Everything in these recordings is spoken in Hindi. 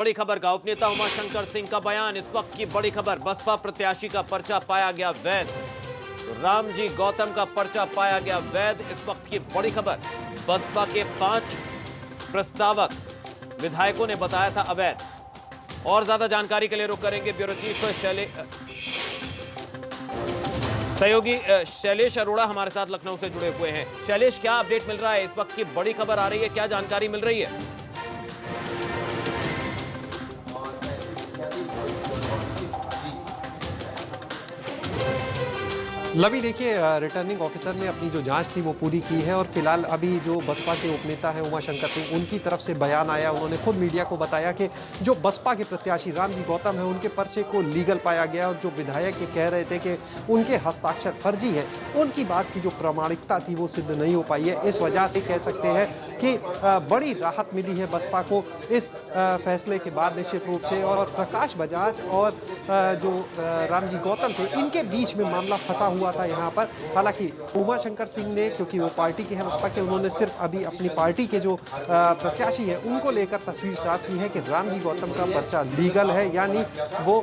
बड़ी खबर का उपनेता उमाशंकर सिंह का बयान। इस वक्त की बड़ी खबर, बसपा प्रत्याशी का पर्चा पाया गया वैध। रामजी गौतम का पर्चा पाया गया वैध। इस वक्त की बड़ी खबर, बसपा के 5 प्रस्तावक विधायकों ने बताया था अवैध। और ज्यादा जानकारी के लिए रुक करेंगे ब्यूरो चीफ सहयोगी शैलेश अरोड़ा हमारे साथ लखनऊ से जुड़े हुए हैं। शैलेश, क्या अपडेट मिल रहा है? इस वक्त की बड़ी खबर आ रही है, क्या जानकारी मिल रही है? लवी, देखिए, रिटर्निंग ऑफिसर ने अपनी जो जांच थी वो पूरी की है और फिलहाल अभी जो बसपा के उपनेता है उमाशंकर सिंह, उनकी तरफ से बयान आया। उन्होंने खुद मीडिया को बताया कि जो बसपा के प्रत्याशी रामजी गौतम है उनके पर्चे को लीगल पाया गया और जो विधायक ये कह रहे थे कि उनके हस्ताक्षर फर्जी है, उनकी बात की जो प्रामाणिकता थी वो सिद्ध नहीं हो पाई है। इस वजह से कह सकते हैं कि बड़ी राहत मिली है बसपा को इस फैसले के बाद निश्चित रूप से। और प्रकाश बजाज और जो रामजी गौतम थे, इनके बीच में मामला फंसा हुआ था यहाँ पर। हालांकि उमाशंकर सिंह ने, क्योंकि वो पार्टी के हैं बसपा के, उन्होंने सिर्फ अभी अपनी पार्टी के जो प्रत्याशी है उनको लेकर तस्वीर साफ की है कि रामजी गौतम का पर्चा लीगल है, यानी वो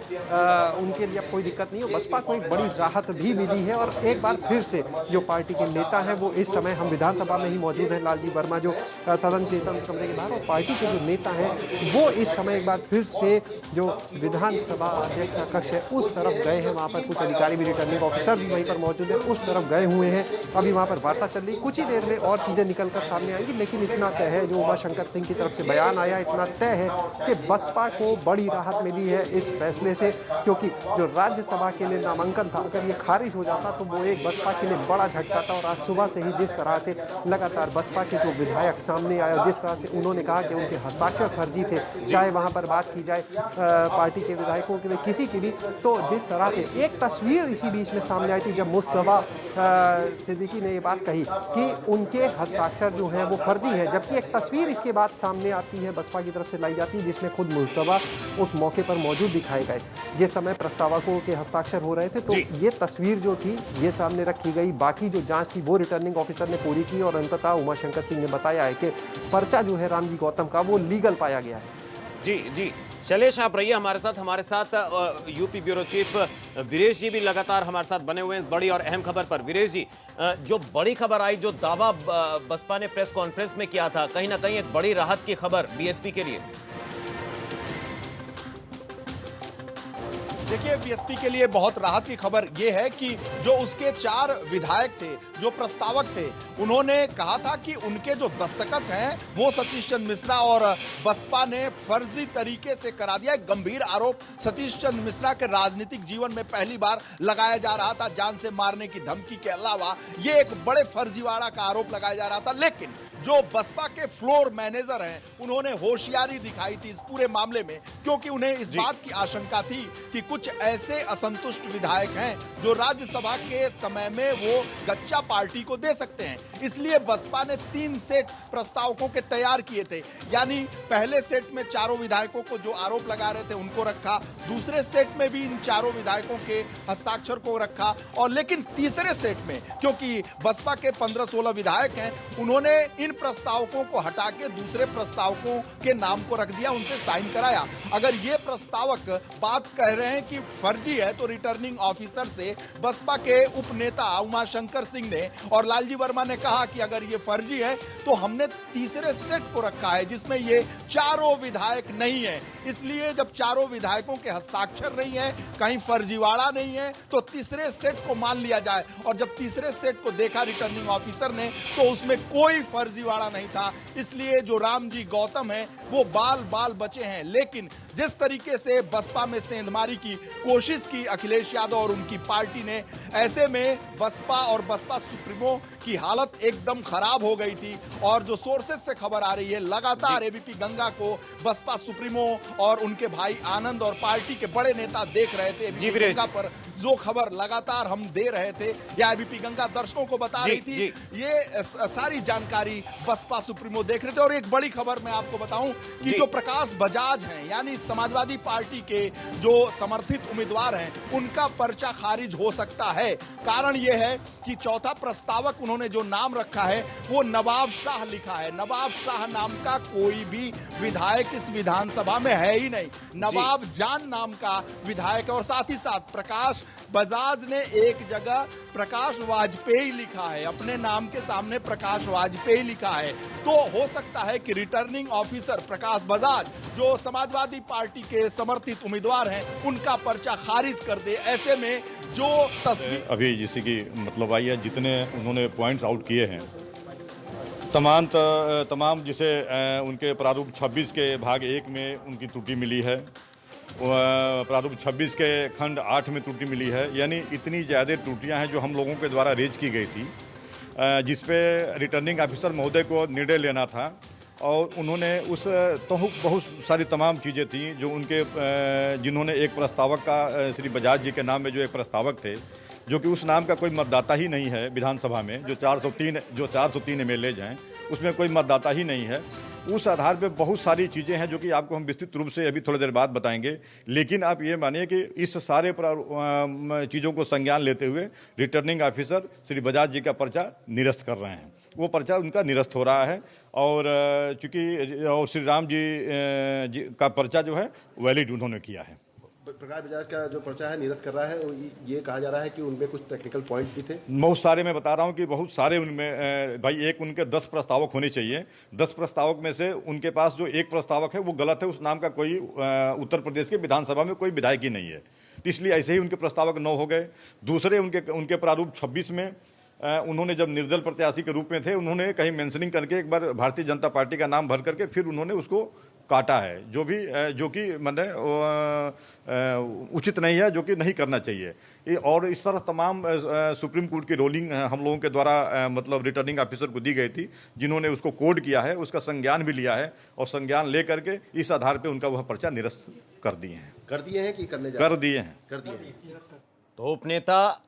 उनके लिए कोई दिक्कत नहीं है। बसपा को एक बड़ी राहत भी मिली है। और एक बार फिर से जो पार्टी के नेता है वो, इस समय हम विधानसभा में ही मौजूद हैं, लालजी वर्मा जो सदन के कमरे के बाहर, और पार्टी के जो नेता हैं वो इस समय एक बार फिर से जो विधानसभा अध्यक्ष का कक्ष है उस तरफ गए हैं। वहाँ पर कुछ अधिकारी भी, रिटर्निंग ऑफिसर भी वहीं पर मौजूद है, उस तरफ गए हुए हैं। अभी वहाँ पर वार्ता चल रही, कुछ ही देर में और चीज़ें निकल कर सामने आएंगी। लेकिन इतना तय है, जो उमाशंकर सिंह की तरफ से बयान आया, इतना तय है कि बसपा को बड़ी राहत मिली है इस फैसले से। क्योंकि जो राज्यसभा के लिए नामांकन था, अगर ये खारिज हो जाता तो वो एक बसपा के लिए बड़ा झटका था। और आज सुबह से ही जिस तरह से लगातार बसपा के जो विधायक सामने आए, जिस तरह से उन्होंने कहा कि उनके हस्ताक्षर फर्जी थे, चाहे वहाँ पर बात की जाए पार्टी के विधायकों की, किसी की भी, तो जिस तरह से एक तस्वीर इसी बीच में सामने आई थी जब मुस्तफा सिद्दीकी ने ये बात कही कि उनके हस्ताक्षर जो है वो फर्जी है, जबकि एक तस्वीर इसके बाद सामने आती है, बसपा की तरफ से लाई जाती है, जिसमें खुद मुस्तफा उस मौके पर मौजूद दिखाए गए जिस समय प्रस्तावकों के हस्ताक्षर हो रहे थे। तो ये तस्वीर जो थी ये सामने रखी गई। बाकी जो जांच थी वो रिटर्निंग ऑफिसर ने पूरी की और अंततः उमाशंकर सिंह ने बताया है कि पर्चा जो है रामजी गौतम का वो लीगल पाया गया है। जी जी, शैलेश आप रहिए हमारे साथ यूपी ब्यूरो चीफ वीरेश जी भी लगातार हमारे साथ बने हुए हैं बड़ी और अहम खबर पर। वीरेश जी, जो बड़ी खबर आई, जो दावा बसपा ने प्रेस कॉन्फ्रेंस में किया था, कहीं ना कहीं एक बड़ी राहत की खबर बीएसपी के लिए। देखिए, बीएसपी के लिए बहुत राहत की खबर यह है कि जो उसके 4 विधायक थे, जो प्रस्तावक थे, उन्होंने कहा था कि उनके जो दस्तखत हैं वो सतीश चंद्र मिश्रा, और बसपा ने फर्जी तरीके से करा दिया। एक गंभीर आरोप सतीश चंद्र मिश्रा के राजनीतिक जीवन में पहली बार लगाया जा रहा था। जान से मारने की धमकी के अलावा ये एक बड़े फर्जीवाड़ा का आरोप लगाया जा रहा था। लेकिन जो बसपा के फ्लोर मैनेजर हैं, उन्होंने होशियारी दिखाई थी इस पूरे मामले में, क्योंकि उन्हें इस बात की आशंका थी कि कुछ ऐसे असंतुष्ट विधायक हैं जो राज्यसभा के समय में वो गच्चा पार्टी को दे सकते हैं। इसलिए बसपा ने 3 सेट प्रस्तावकों के तैयार किए थे। यानी पहले सेट में चारों विधायकों को जो आरोप लगा रहे थे उनको रखा, दूसरे सेट में भी इन चारों विधायकों के हस्ताक्षर को रखा, और लेकिन तीसरे सेट में, क्योंकि बसपा के 15-16 विधायक हैं, उन्होंने इन प्रस्तावकों को हटा के दूसरे प्रस्तावकों के नाम को रख दिया, उनसे साइन कराया। अगर ये प्रस्तावक बात कह रहे हैं कि फर्जी है, तो रिटर्निंग ऑफिसर से बसपा के उपनेता उमाशंकर सिंह ने और लालजी वर्मा ने कहा कि अगर ये फर्जी है तो हमने तीसरे सेट को रखा है जिसमें ये चारों विधायक नहीं है। इसलिए जब चारों विधायकों के हस्ताक्षर नहीं है, कहीं फर्जीवाड़ा नहीं है, तो तीसरे सेट को मान लिया जाए। और जब तीसरे सेट को देखा रिटर्निंग ऑफिसर ने, तो उसमें कोई फर्जीवाड़ा नहीं था। इसलिए जो रामजी गौतम है वो बाल बाल बचे हैं। लेकिन जिस तरीके से बसपा में सेंधमारी की कोशिश की अखिलेश यादव और उनकी पार्टी ने, ऐसे में बसपा और बसपा सुप्रीमो की हालत एकदम खराब हो गई थी। और जो सोर्सेस से खबर आ रही है, लगातार एबीपी गंगा को बसपा सुप्रीमो और उनके भाई आनंद और पार्टी के बड़े नेता देख रहे थे एबीपी गंगा पर, जो खबर लगातार हम दे रहे थे या एबीपी गंगा दर्शकों को बता रही थी, ये सारी जानकारी बसपा सुप्रीमो देख रहे थे। और एक बड़ी खबर मैं आपको बताऊं कि जो प्रकाश बजाज हैं, यानी समाजवादी पार्टी के जो समर्थित उम्मीदवार हैं, उनका पर्चा खारिज हो सकता है। कारण यह है कि चौथा प्रस्तावक उन्होंने जो नाम रखा है वो नवाब शाह लिखा है। नवाब शाह नाम का कोई भी विधायक इस विधानसभा में है ही नहीं। नवाब जान नाम का विधायक है। और साथ ही साथ प्रकाश बजाज ने एक जगह प्रकाश वाजपेयी लिखा है, अपने नाम के सामने प्रकाश वाजपेयी लिखा है। तो हो सकता है कि रिटर्निंग ऑफिसर प्रकाश बजाज, जो समाजवादी पार्टी के समर्थित उम्मीदवार हैं, उनका पर्चा खारिज कर दे। ऐसे में जो तस्वीर अभी जैसे कि मतलब आई है, जितने उन्होंने पॉइंट्स आउट किए हैं, तमाम जिसे उनके प्रारूप 26 के भाग 1 में उनकी त्रुटि मिली है, प्रारूप 26 के खंड 8 में त्रुटि मिली है। यानी इतनी ज़्यादा त्रुटियां हैं जो हम लोगों के द्वारा रेज की गई थी, जिस पे रिटर्निंग ऑफिसर महोदय को निर्णय लेना था। और उन्होंने उस तो बहुत सारी तमाम चीज़ें थी जो उनके जिन्होंने एक प्रस्तावक का, श्री बजाज जी के नाम में जो एक प्रस्तावक थे, जो कि उस नाम का कोई मतदाता ही नहीं है विधानसभा में, जो 403 एमएलएज हैं उसमें कोई मतदाता ही नहीं है। उस आधार पे बहुत सारी चीज़ें हैं जो कि आपको हम विस्तृत रूप से अभी थोड़ी देर बाद बताएंगे। लेकिन आप ये मानिए कि इस सारे चीज़ों को संज्ञान लेते हुए रिटर्निंग ऑफिसर श्री बजाज जी का पर्चा निरस्त कर रहे हैं। वो पर्चा उनका निरस्त हो रहा है। और चूँकि और श्री राम जी का पर्चा जो है वैलिड उन्होंने किया है। प्रकाश बजाज का जो पर्चा है निरस्त कर रहा है, ये कहा जा रहा है कि उनमें कुछ टेक्निकल पॉइंट भी थे। बहुत सारे, मैं बता रहा हूँ कि बहुत सारे उनमें भाई, एक उनके 10 प्रस्तावक होने चाहिए। 10 प्रस्तावक में से उनके पास जो एक प्रस्तावक है वो गलत है। उस नाम का कोई उत्तर प्रदेश के विधानसभा में कोई विधायक ही नहीं है, तो इसलिए ऐसे ही उनके प्रस्तावक 9 हो गए। दूसरे उनके प्रारूप 26 में उन्होंने जब निर्दल प्रत्याशी के रूप में थे, उन्होंने कहीं मेंशनिंग करके एक बार भारतीय जनता पार्टी का नाम भर करके फिर उन्होंने उसको काटा है, जो कि मैंने उचित नहीं है, जो कि नहीं करना चाहिए। और इस तरह तमाम सुप्रीम कोर्ट की रोलिंग हम लोगों के द्वारा मतलब रिटर्निंग ऑफिसर को दी गई थी, जिन्होंने उसको कोड किया है, उसका संज्ञान भी लिया है और संज्ञान ले करके इस आधार पे उनका वह पर्चा निरस्त कर दिए हैं कि करने कर दिए हैं। तो उपनेता